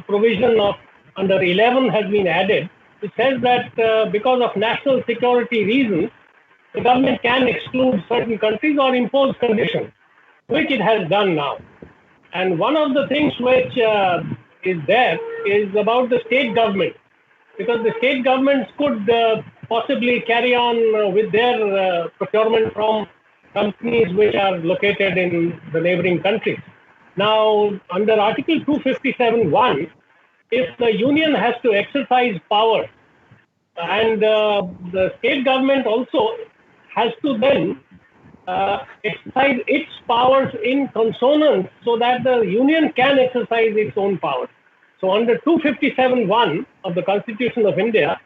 provision of under 11 has been added, which says that because of national security reasons, the government can exclude certain countries or impose conditions, which it has done now. And one of the things which is there is about the state government, because the state governments could possibly carry on with their procurement from companies which are located in the neighboring countries. Now, under Article 257(1), if the union has to exercise power, and the state government also has to then exercise its powers in consonance so that the union can exercise its own powers. So under 257(1) of the Constitution of India,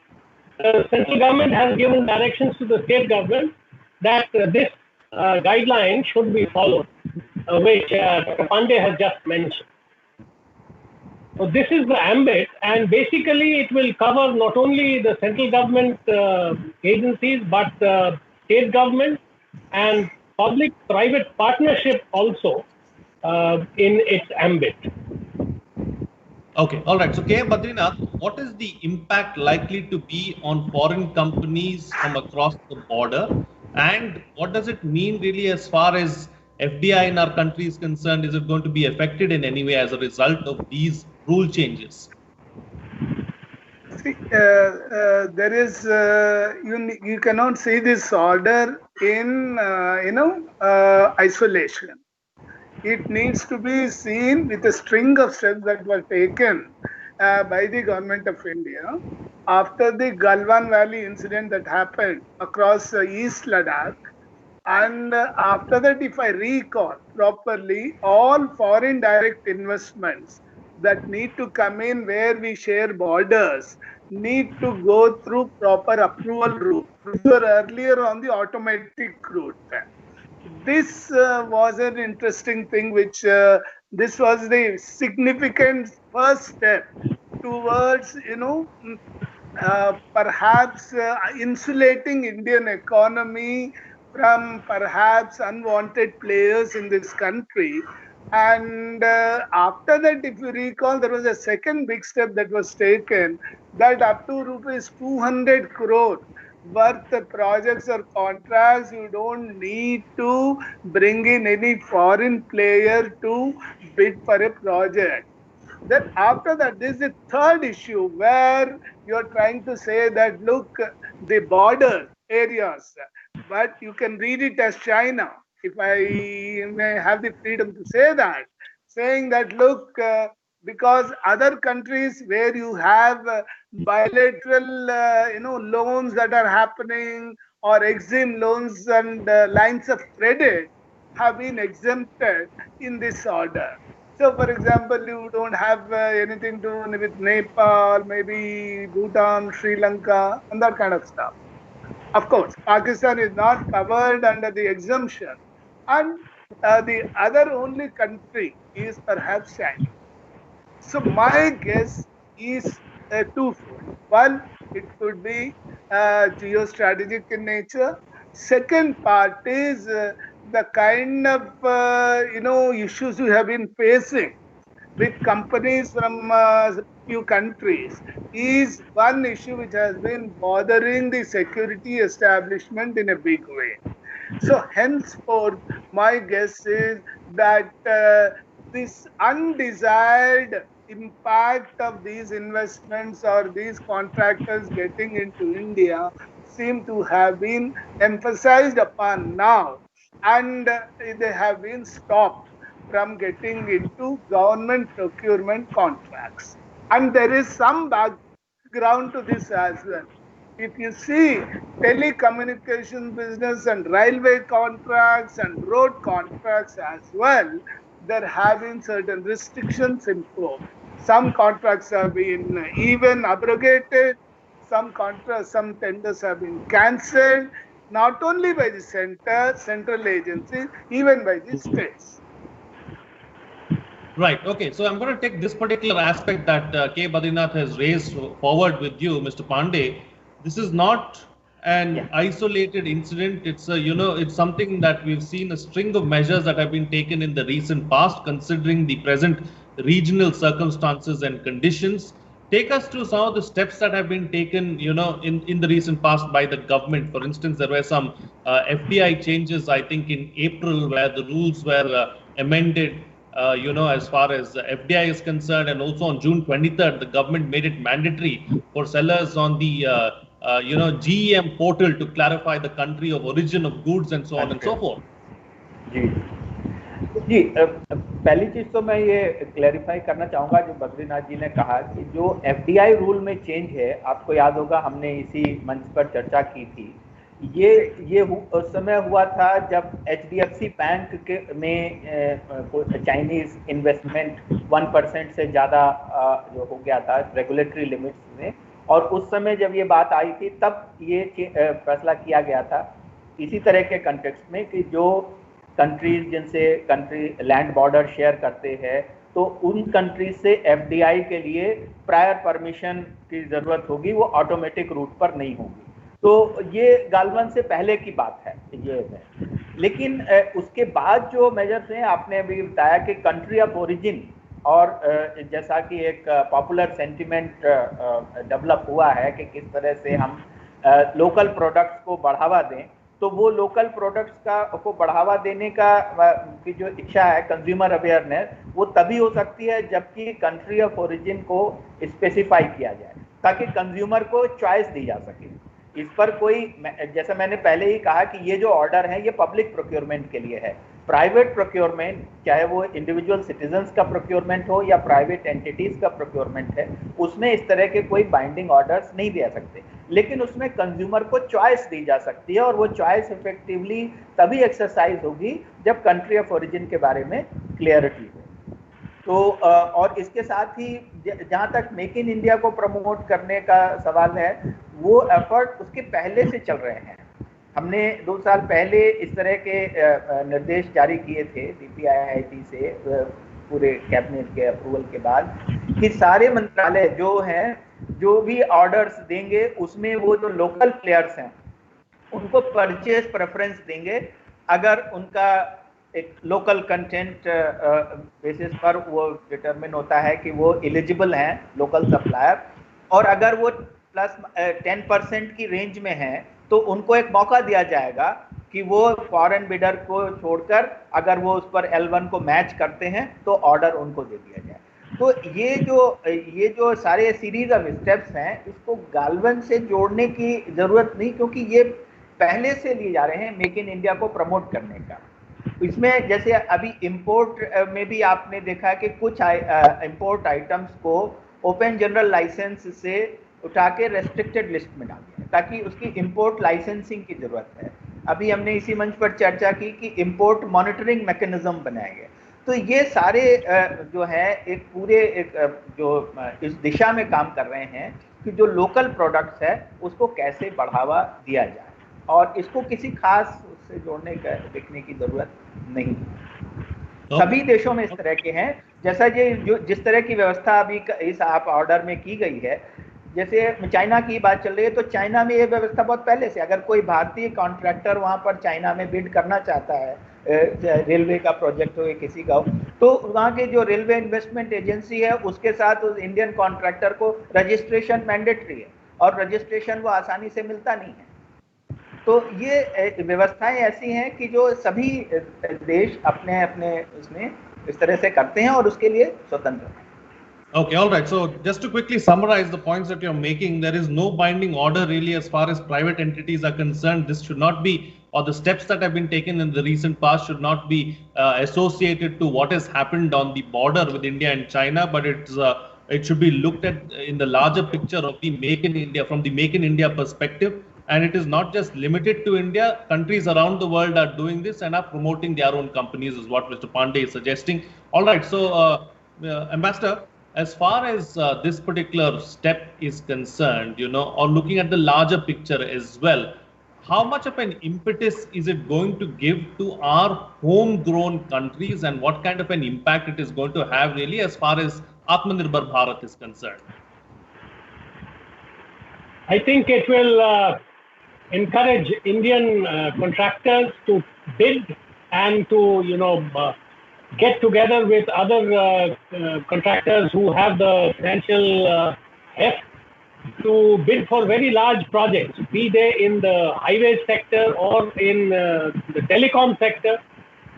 the central government has given directions to the state government that this guideline should be followed, which Dr. Pandey has just mentioned. So this is the ambit, and basically it will cover not only the central government agencies, but state government and public-private partnership also in its ambit. Okay, all right. So, K. Badrinath, what is the impact likely to be on foreign companies from across the border? And what does it mean really as far as FDI in our country is concerned? Is it going to be affected in any way as a result of these rule changes? See, there is, you cannot see this order in, isolation. It needs to be seen with a string of steps that were taken by the government of India after the Galwan Valley incident that happened across East Ladakh. And after that, if I recall properly, all foreign direct investments that need to come in where we share borders need to go through proper approval route. We were earlier on the automatic route. This was an interesting thing, which this was the significant first step towards, perhaps insulating Indian economy from perhaps unwanted players in this country. And after that, if you recall, there was a second big step that was taken, that up to rupees 200 crore worth projects or contracts, you don't need to bring in any foreign player to bid for a project. Then after that, this is the third issue where you're trying to say that, look, the border areas, but you can read it as China, if I may have the freedom to say that, saying that, look, because other countries where you have bilateral, loans that are happening, or Exim loans and lines of credit have been exempted in this order. So, for example, you don't have anything to do with Nepal, maybe Bhutan, Sri Lanka, and that kind of stuff. Of course, Pakistan is not covered under the exemption, and the other only country is perhaps China. So my guess is twofold. One, it could be geostrategic in nature. Second part is the kind of issues we have been facing with companies from few countries is one issue which has been bothering the security establishment in a big way. So henceforth, my guess is that this undesired impact of these investments or these contractors getting into India seem to have been emphasized upon now, and they have been stopped from getting into government procurement contracts. And there is some background to this as well. If you see telecommunication business and railway contracts and road contracts as well, there have been certain restrictions imposed. Some contracts have been even abrogated, some tenders have been cancelled, not only by the central agencies, even by the states. Right. Okay. So I'm going to take this particular aspect that K. Badrinath has raised forward with you, Mr. Pandey. This is not an isolated incident. It's it's something that we've seen a string of measures that have been taken in the recent past, considering the present regional circumstances and conditions. Take us through some of the steps that have been taken, in the recent past by the government. For instance, there were some FDI changes, I think, in April, where the rules were amended, as far as FDI is concerned, and also on June 23rd, the government made it mandatory for sellers on the GEM portal to clarify the country of origin of goods and so on and so forth. जी जी पहली चीज तो मैं ये clarify करना चाहूँगा, जो बद्रीनाथ जी ने कहा कि जो एफडीआई रूल में चेंज है, आपको याद होगा हमने इसी मंच पर चर्चा की थी, ये उस समय हुआ था जब HDFC बैंक में चाइनीज इन्वेस्टमेंट 1% से ज़्यादा जो हो गया था रेगुलेटरी लिमिट्स में, और उस समय जब ये बात आई थी तब ये फैसला किया गया था इसी तरह के कंटेक्स्ट में कि जो कंट्रीज जिनसे लैंड बॉर्डर शेयर करते हैं, तो उन कंट्रीज से एफडीआई के लिए प्रायर परमिशन की जरूरत होगी, वो ऑटोमेटिक रूट पर नहीं होगी। तो ये गालवन से पहले की बात है ये है। लेकिन उसके बाद जो मेजर्स हैं, आपने अभी बताया कि कंट्री ऑफ ओरिजिन, और जैसा कि एक पॉपुलर सेंटिमेंट डेवलप हुआ है कि किस तरह से हम लोकल प्रोडक्ट्स को बढ़ावा दें, तो वो लोकल प्रोडक्ट्स को बढ़ावा देने की जो इच्छा है, कंज्यूमर अवेयरनेस, वो तभी हो सकती है जबकि कंट्री ऑफ ओरिजिन को स्पेसिफाई किया जाए, ताकि कंज्यूमर को चॉइस दी जा सके। इस पर कोई, जैसा मैंने पहले ही कहा कि ये जो ऑर्डर है ये पब्लिक प्रोक्योरमेंट के लिए है। प्राइवेट प्रोक्योरमेंट, चाहे वो इंडिविजुअल सिटीजन्स का प्रोक्योरमेंट हो या प्राइवेट एंटिटीज का प्रोक्योरमेंट है, उसमें इस तरह के कोई बाइंडिंग ऑर्डर्स नहीं दे सकते, लेकिन उसमें कंज्यूमर को चॉइस दी जा सकती है, और वो चॉइस इफेक्टिवली तभी एक्सरसाइज होगी जब कंट्री ऑफ ओरिजिन के बारे में क्लियरिटी हो। तो और इसके साथ ही जहाँ तक मेक इन इंडिया को प्रमोट करने का सवाल है, वो एफर्ट उसके पहले से चल रहे हैं। हमने 2 साल पहले इस तरह के निर्देश जारी किए थे DPIIT से, पूरे कैबिनेट के अप्रूवल के बाद, कि सारे मंत्रालय जो हैं, जो भी ऑर्डर्स देंगे उसमें वो जो लोकल प्लेयर्स हैं उनको परचेज प्रेफरेंस देंगे, अगर उनका एक लोकल कंटेंट बेसिस पर वो डिटरमिन होता है कि वो एलिजिबल हैं लोकल सप्लायर, और अगर वो प्लस 10% की रेंज में हैं तो उनको एक मौका दिया जाएगा कि वो फॉरेन बिडर को छोड़कर अगर वो उस पर L1 को मैच करते हैं तो ऑर्डर उनको दे दिया जाए। तो ये जो सारे सीरीज ऑफ स्टेप्स हैं, इसको गालवन से जोड़ने की जरूरत नहीं, क्योंकि ये पहले से लिए जा रहे हैं मेक इन इंडिया को प्रमोट करने का। इसमें जैसे अभी इंपोर्ट में भी आपने देखा कि कुछ इंपोर्ट आइटम्स को ओपन जनरल लाइसेंस से उठा के रेस्ट्रिक्टेड लिस्ट में डाल दिया, ताकि उसकी इंपोर्ट लाइसेंसिंग की जरूरत है। अभी हमने इसी मंच पर चर्चा की कि इंपोर्ट मॉनिटरिंग मैकेनिज्म बनाए गए। तो ये सारे जो है एक पूरे जो इस दिशा में काम कर रहे हैं कि जो लोकल प्रोडक्ट्स है उसको कैसे बढ़ावा दिया जाए, और इसको किसी खास से जोड़ने का देखने की जरूरत नहीं। सभी देशों में इस तरह के हैं, जैसा ये जिस तरह की व्यवस्था अभी इस आप ऑर्डर में की गई है। जैसे चाइना की बात चल रही है, तो चाइना में ये व्यवस्था बहुत पहले से, अगर कोई भारतीय कॉन्ट्रैक्टर वहां पर चाइना में बिड करना चाहता है, रेलवे का प्रोजेक्ट हो या किसी का हो, तो वहाँ के जो रेलवे इन्वेस्टमेंट एजेंसी है उसके साथ उस इंडियन कॉन्ट्रैक्टर को रजिस्ट्रेशन मैंडेटरी है, और रजिस्ट्रेशन वो आसानी से मिलता नहीं है। तो ये व्यवस्थाएं ऐसी हैं कि जो सभी देश अपने अपने उसमें इस तरह से करते हैं और उसके लिए स्वतंत्र हैं। Okay, all right. So just to quickly summarize the points that you're making, there is no binding order really as far as private entities are concerned. This should not be, or the steps that have been taken in the recent past should not be associated to what has happened on the border with India and China, but it should be looked at in the larger picture of the Make in India, from the Make in India perspective. And it is not just limited to India. Countries around the world are doing this and are promoting their own companies, is what Mr. Pandey is suggesting. All right. So, Ambassador, as far as this particular step is concerned, or looking at the larger picture as well, how much of an impetus is it going to give to our homegrown countries, and what kind of an impact it is going to have really as far as Atmanirbhar Bharat is concerned? I think it will encourage Indian contractors to bid and to, get together with other contractors who have the financial heft to bid for very large projects, be they in the highway sector or in the telecom sector,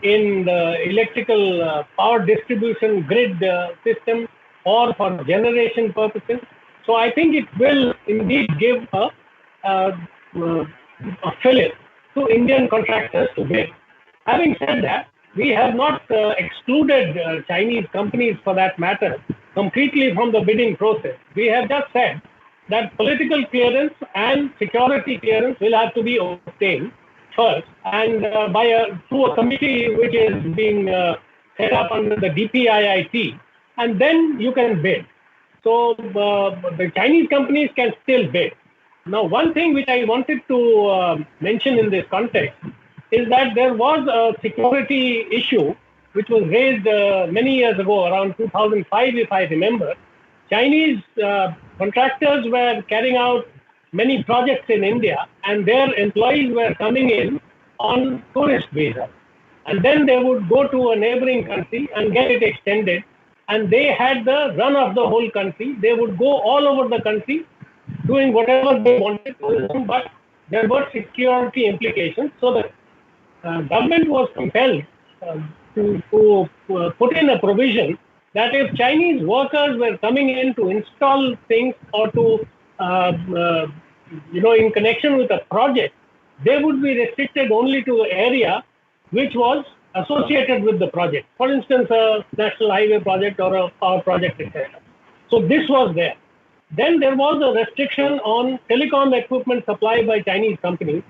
in the electrical power distribution grid system, or for generation purposes. So I think it will indeed give a fillip to Indian contractors to bid. Having said that, we have not excluded Chinese companies, for that matter, completely from the bidding process. We have just said that political clearance and security clearance will have to be obtained first, and through a committee which is being set up under the DPIIT, and then you can bid. So the Chinese companies can still bid. Now, one thing which I wanted to mention in this context is that there was a security issue which was raised many years ago, around 2005, if I remember. Chinese contractors were carrying out many projects in India, and their employees were coming in on tourist visa. And then they would go to a neighboring country and get it extended. And they had the run of the whole country. They would go all over the country doing whatever they wanted to do, but there were security implications. So the government was compelled to put in a provision that if Chinese workers were coming in to install things or to, in connection with a project, they would be restricted only to the area which was associated with the project. For instance, a national highway project or a power project, etc. So this was there. Then there was a restriction on telecom equipment supplied by Chinese companies,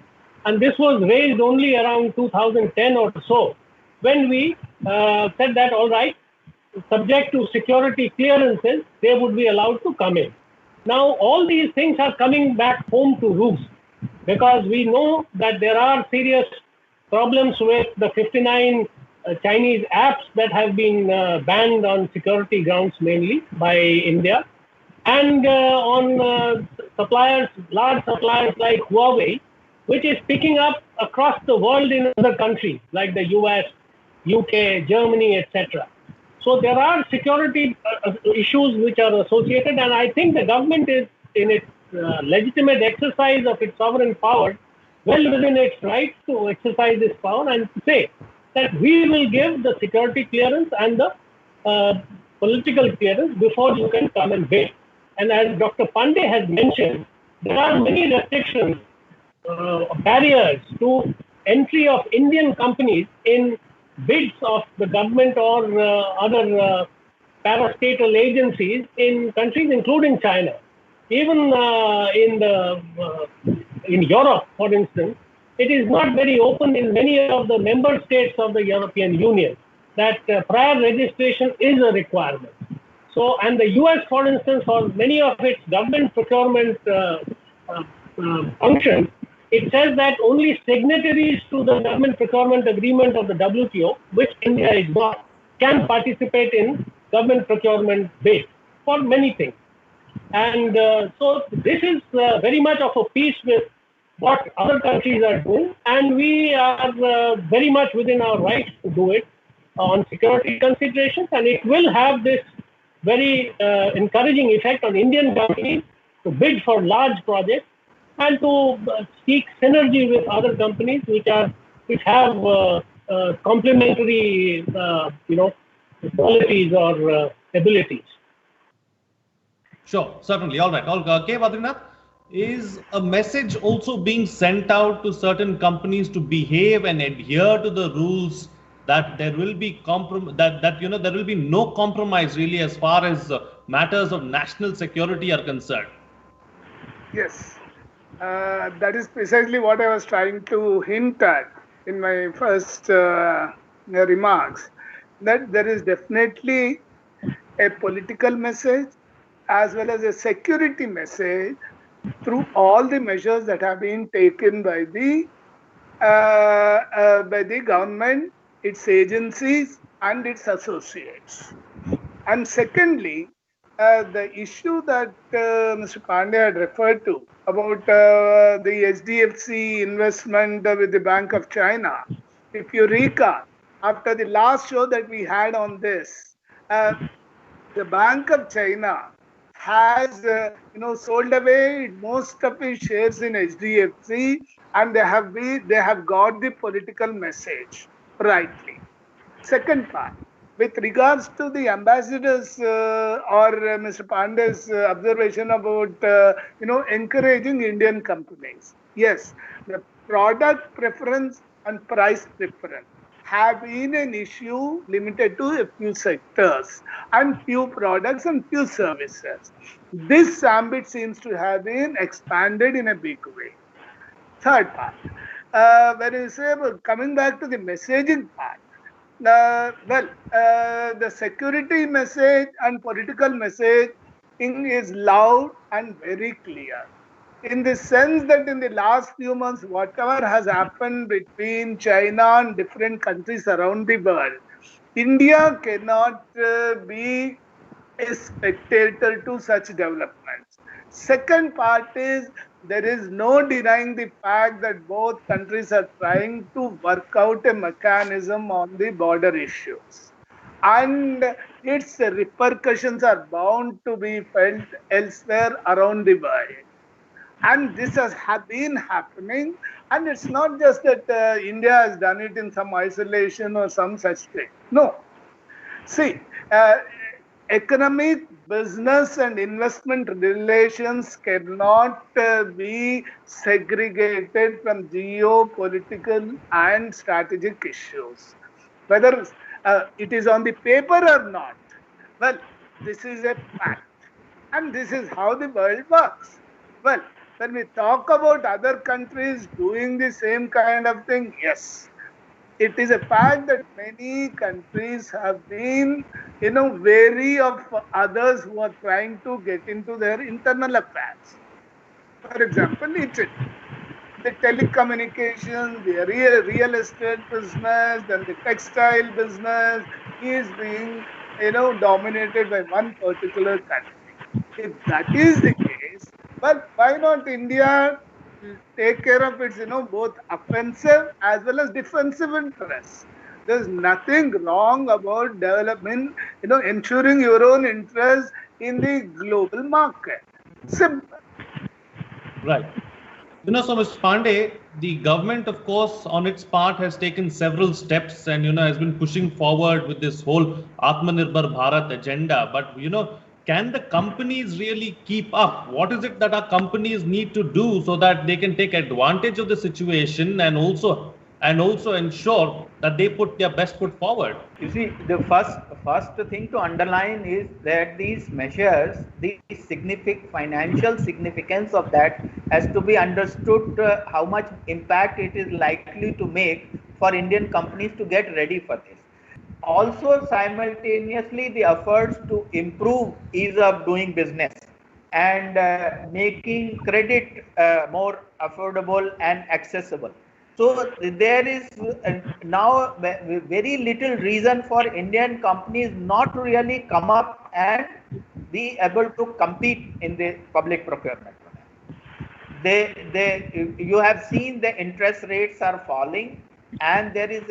and this was raised only around 2010 or so, when we said that, all right, subject to security clearances, they would be allowed to come in. Now, all these things are coming back home to roost, because we know that there are serious problems with the 59 Chinese apps that have been banned on security grounds, mainly by India, and on suppliers, large suppliers like Huawei, which is picking up across the world in other countries like the US, UK, Germany, etc. So there are security issues which are associated, and I think the government is, in its legitimate exercise of its sovereign power, well within its right to exercise this power and to say that we will give the security clearance and the political clearance before you can come and bid. And as Dr. Pandey has mentioned, there are many restrictions, barriers to entry of Indian companies in bids of the government or other parastatal agencies in countries including China. Even in Europe, for instance, it is not very open in many of the member states of the European Union that prior registration is a requirement. So, and the US, for instance, for many of its government procurement functions, it says that only signatories to the government procurement agreement of the WTO, which India is not, can participate in government procurement bids for many things. And so this is very much of a piece with what other countries are doing, and we are very much within our rights to do it on security considerations, and it will have this very encouraging effect on Indian companies to bid for large projects and to seek synergy with other companies which have complementary qualities or abilities. Sure, certainly. All right. Okay, Badrinath, is a message also being sent out to certain companies to behave and adhere to the rules, that there will be there will be no compromise really as far as matters of national security are concerned? Yes, that is precisely what I was trying to hint at in my first remarks, that there is definitely a political message as well as a security message through all the measures that have been taken by the government, its agencies and its associates. And secondly, the issue that Mr. Pandey had referred to about the HDFC investment with the Bank of China, if you recall, after the last show that we had on this, the Bank of China has sold away most of its shares in HDFC, and they have got the political message rightly. Second part, with regards to the ambassadors or Mr. Pandey's observation about encouraging Indian companies. Yes, the product preference and price preference have been an issue limited to a few sectors and few products and few services. This ambit seems to have been expanded in a big way. Third part, when you say about coming back to the messaging part, the security message and political message is loud and very clear. In the sense that in the last few months, whatever has happened between China and different countries around the world, India cannot be a spectator to such developments. Second part is there is no denying the fact that both countries are trying to work out a mechanism on the border issues. And its repercussions are bound to be felt elsewhere around the world. And this has been happening, and it's not just that India has done it in some isolation or some such thing. No. See, economic, business and investment relations cannot be segregated from geopolitical and strategic issues. Whether it is on the paper or not, well, this is a fact. And this is how the world works. Well, when we talk about other countries doing the same kind of thing, yes, it is a fact that many countries have been, wary of others who are trying to get into their internal affairs. For example, Italy, the telecommunications, the real estate business, then the textile business is being, dominated by one particular country. If that is the case, but why not India take care of its, both offensive as well as defensive interests? There's nothing wrong about development, ensuring your own interests in the global market. Simple. Right. So Mr. Pandey, the government, of course, on its part has taken several steps and, has been pushing forward with this whole Atmanirbhar Bharat agenda. But, can the companies really keep up? What is it that our companies need to do so that they can take advantage of the situation and also ensure that they put their best foot forward? You see, the first thing to underline is that these measures, the financial significance of that has to be understood, how much impact it is likely to make for Indian companies to get ready for this. Also, simultaneously, the efforts to improve ease of doing business and making credit more affordable and accessible. So there is now very little reason for Indian companies not to really come up and be able to compete in the public procurement. You have seen the interest rates are falling, and there is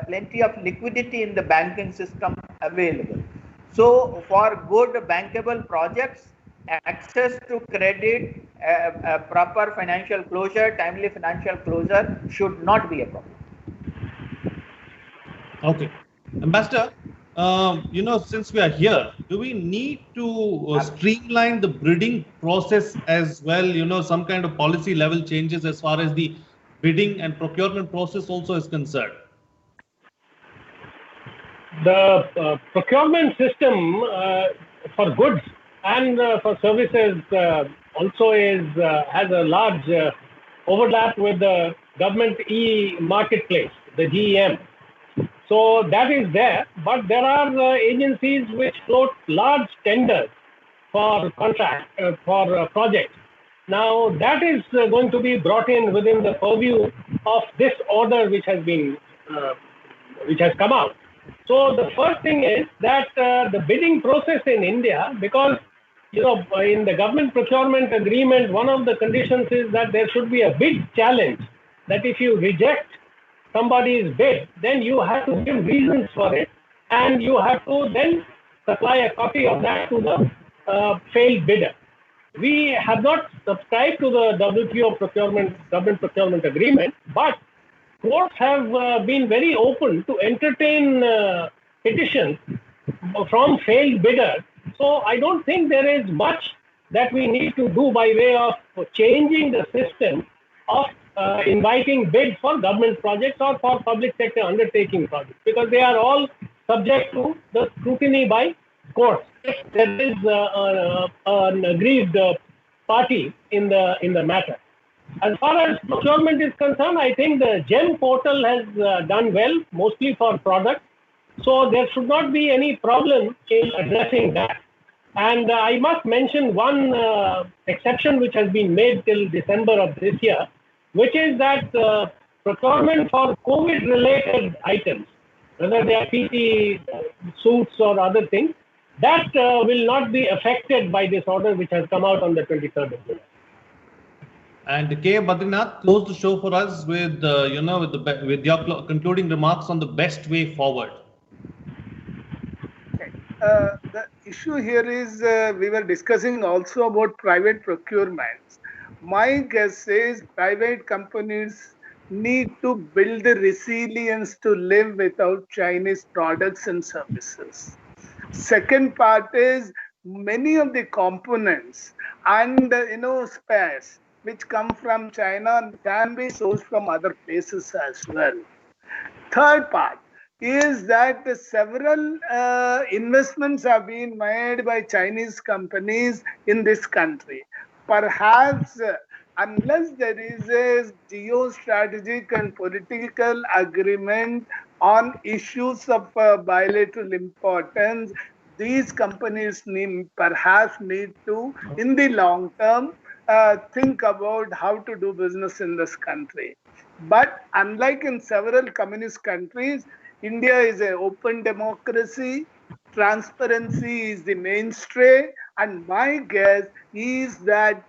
plenty of liquidity in the banking system available. So for good bankable projects, access to credit, proper financial closure, timely financial closure should not be a problem. Okay. Ambassador, since we are here, do we need to streamline the bidding process as well? Some kind of policy level changes as far as the bidding and procurement process also is concerned? The procurement system for goods and for services also has a large overlap with the government e-marketplace, the GEM. So that is there, but there are agencies which float large tenders for projects. Now that is going to be brought in within the purview of this order which has come out. So the first thing is that the bidding process in India, because in the government procurement agreement, one of the conditions is that there should be a bid challenge, that if you reject somebody's bid, then you have to give reasons for it, and you have to then supply a copy of that to the failed bidder. We have not subscribed to the WTO government procurement agreement, but courts have been very open to entertain petitions from failed bidders. So I don't think there is much that we need to do by way of changing the system of inviting bids for government projects or for public sector undertaking projects, because they are all subject to the scrutiny by courts. There is an aggrieved party in the matter. As far as procurement is concerned, I think the GEM portal has done well, mostly for products. So there should not be any problem in addressing that. And I must mention one exception which has been made till December of this year, which is that procurement for COVID-related items, whether they are PPE suits or other things, that will not be affected by this order which has come out on the 23rd of July. And K. Badrinath, close the show for us with with your concluding remarks on the best way forward. Okay. The issue here is we were discussing also about private procurements. My guess is private companies need to build the resilience to live without Chinese products and services. Second part is many of the components and spares which come from China can be sourced from other places as well. Third part is that several investments have been made by Chinese companies in this country. Perhaps unless there is a geostrategic and political agreement on issues of bilateral importance, these companies perhaps need to, in the long term, think about how to do business in this country. But unlike in several communist countries, India is an open democracy. Transparency is the mainstay, and my guess is that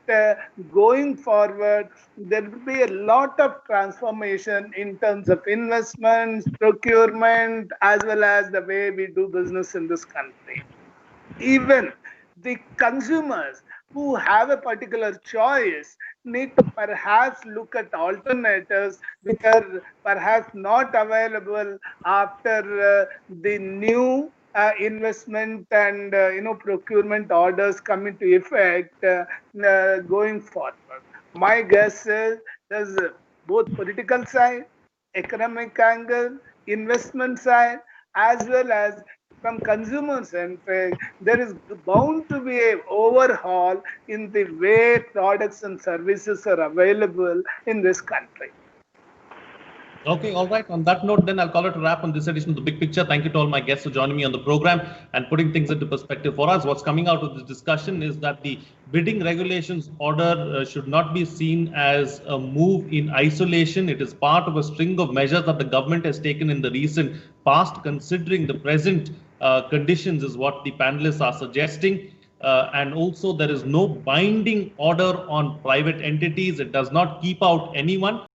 going forward, there will be a lot of transformation in terms of investments, procurement, as well as the way we do business in this country. Even the consumers who have a particular choice need to perhaps look at alternatives which are perhaps not available after the new investment and procurement orders come into effect going forward. My guess is there's both political side, economic angle, investment side, as well as from consumer centric, there is bound to be an overhaul in the way products and services are available in this country. Okay, all right. On that note, then I'll call it a wrap on this edition of The Big Picture. Thank you to all my guests for joining me on the program and putting things into perspective for us. What's coming out of this discussion is that the bidding regulations order should not be seen as a move in isolation. It is part of a string of measures that the government has taken in the recent past, considering the present conditions, is what the panelists are suggesting. And also, there is no binding order on private entities. It does not keep out anyone.